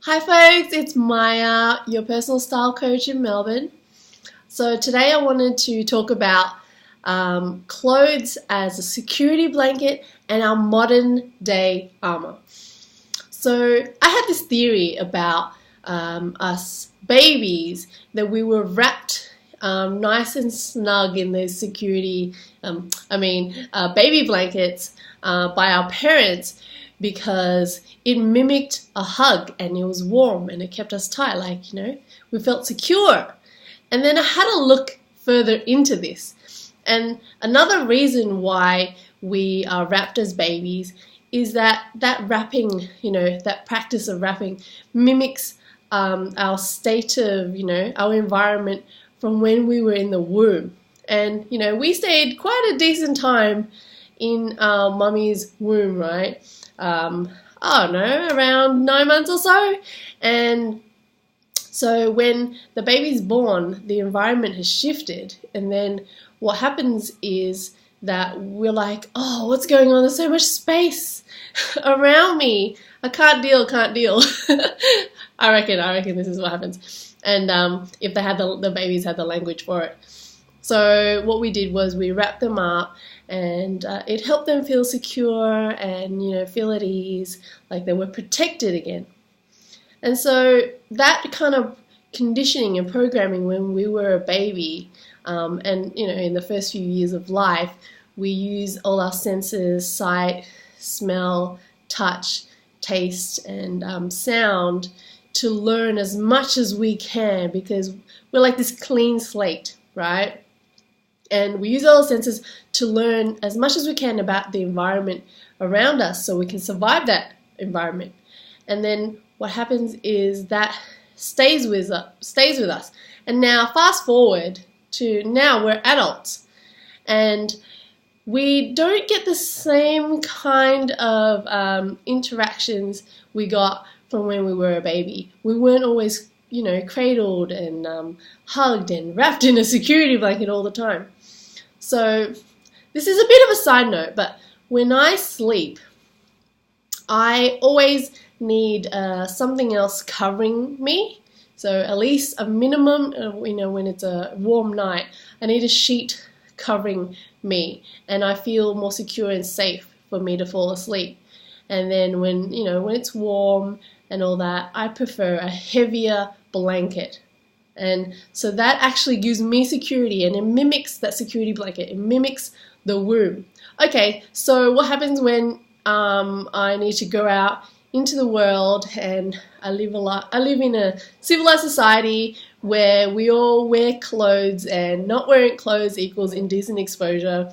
Hi folks, it's Maya, your personal style coach in Melbourne. So today I wanted to talk about clothes as a security blanket and our modern day armor. So I had this theory about us babies that we were wrapped nice and snug in those security, baby blankets by our parents because it mimicked a hug and it was warm and it kept us tight, we felt secure. And then I had to look further into this. And another reason why we are wrapped as babies is that wrapping, that practice of wrapping mimics our state of, our environment from when we were in the womb. And, we stayed quite a decent time in our mummy's womb, right? I don't know, around 9 months or so. And so when the baby's born, the environment has shifted. And then what happens is that we're like, oh, what's going on? There's so much space around me. I can't deal. I reckon this is what happens. And if they had the babies had the language for it. So what we did was we wrapped them up and it helped them feel secure and, feel at ease, like they were protected again. And so that kind of conditioning and programming when we were a baby in the first few years of life, we use all our senses, sight, smell, touch, taste, and sound to learn as much as we can because we're like this clean slate, right? And we use all our senses to learn as much as we can about the environment around us so we can survive that environment. And then what happens is that stays with us. And now fast forward to now we're adults. And we don't get the same kind of interactions we got from when we were a baby. We weren't always, cradled and hugged and wrapped in a security blanket all the time. So this is a bit of a side note, but when I sleep, I always need something else covering me. So at least a minimum, when it's a warm night, I need a sheet covering me, and I feel more secure and safe for me to fall asleep. And then when it's warm and all that, I prefer a heavier blanket. And so that actually gives me security, and it mimics that security blanket. It mimics the womb. Okay, so what happens when I need to go out into the world and I live in a civilized society where we all wear clothes, and not wearing clothes equals indecent exposure.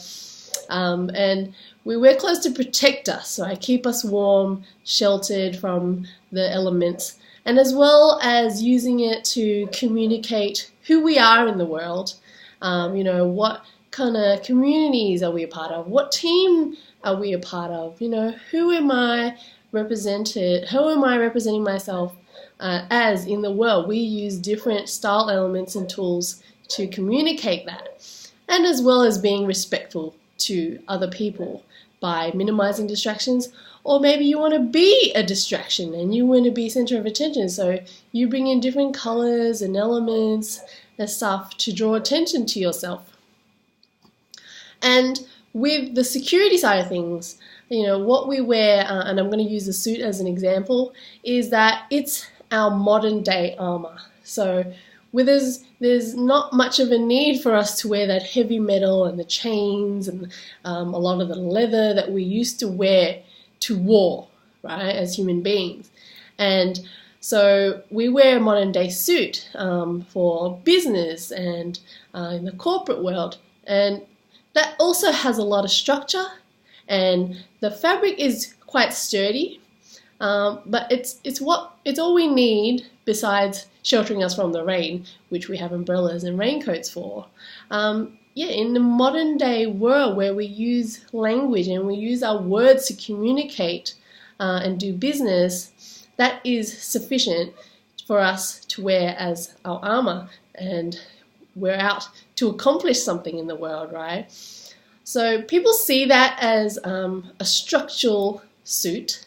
And we wear clothes to protect us, so I keep us warm, sheltered from the elements, and as well as using it to communicate who we are in the world. What kind of communities are we a part of? What team are we a part of? Who am I representing myself as in the world? We use different style elements and tools to communicate that, and as well as being respectful to other people by minimizing distractions. Or maybe you want to be a distraction and you want to be center of attention, so you bring in different colors and elements and stuff to draw attention to yourself. And with the security side of things, what we wear, and I'm going to use the suit as an example, is that it's our modern day armor. So there's not much of a need for us to wear that heavy metal and the chains and a lot of the leather that we used to wear to war, right, as human beings. And so we wear a modern day suit for business and in the corporate world. And that also has a lot of structure, and the fabric is quite sturdy, but it's all we need besides sheltering us from the rain, which we have umbrellas and raincoats for. In the modern day world where we use language and we use our words to communicate and do business, that is sufficient for us to wear as our armor, and we're out to accomplish something in the world, right? So people see that as a structural suit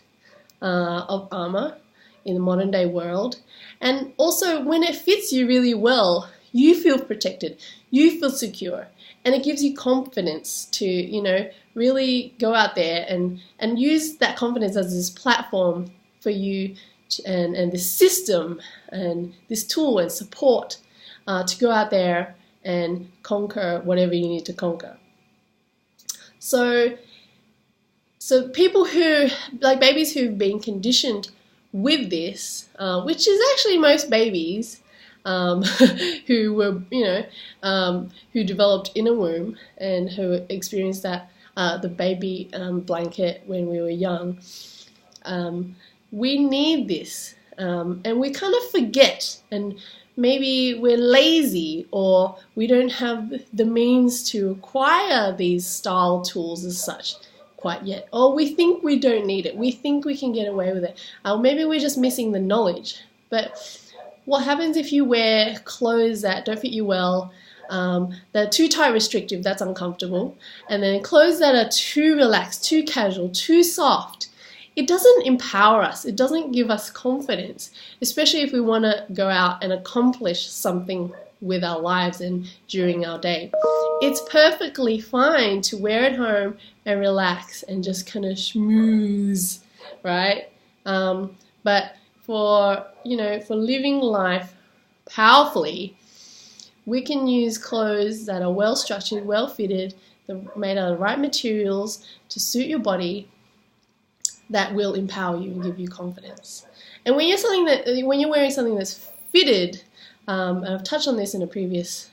of armor. in the modern day world. And also when it fits you really well, you feel protected, you feel secure, and it gives you confidence to, really go out there and use that confidence as this platform for you and this system and this tool and support to go out there and conquer whatever you need to conquer. So people who, like babies who've been conditioned with this, which is actually most babies who were, who developed in a womb and who experienced that, the baby blanket when we were young, we need this, and we kind of forget, and maybe we're lazy or we don't have the means to acquire these style tools as such quite yet, or we think we don't need it, we think we can get away with it, maybe we're just missing the knowledge. But what happens if you wear clothes that don't fit you well, that are too tight, restrictive, that's uncomfortable, and then clothes that are too relaxed, too casual, too soft? It doesn't empower us, it doesn't give us confidence, especially if we want to go out and accomplish something with our lives and during our day. It's perfectly fine to wear it home and relax and just kind of schmooze, right? But for living life powerfully, we can use clothes that are well structured, well fitted, made out of the right materials to suit your body, that will empower you and give you confidence. And when you're wearing something that's fitted, and I've touched on this in a previous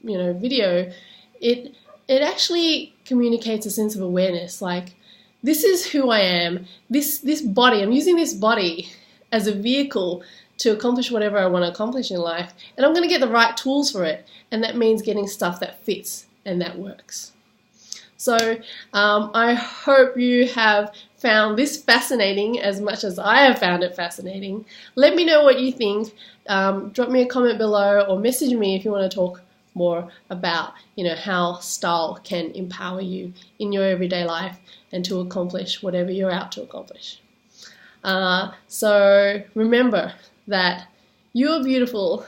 video, it actually communicates a sense of awareness, like, this is who I am, this body, I'm using this body as a vehicle to accomplish whatever I want to accomplish in life, and I'm going to get the right tools for it, and that means getting stuff that fits and that works. So I hope you have found this fascinating as much as I have found it fascinating. Let me know what you think. Drop me a comment below or message me if you want to talk more about how style can empower you in your everyday life and to accomplish whatever you're out to accomplish. So remember that you are beautiful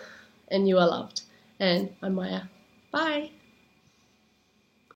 and you are loved. And I'm Maya. Bye.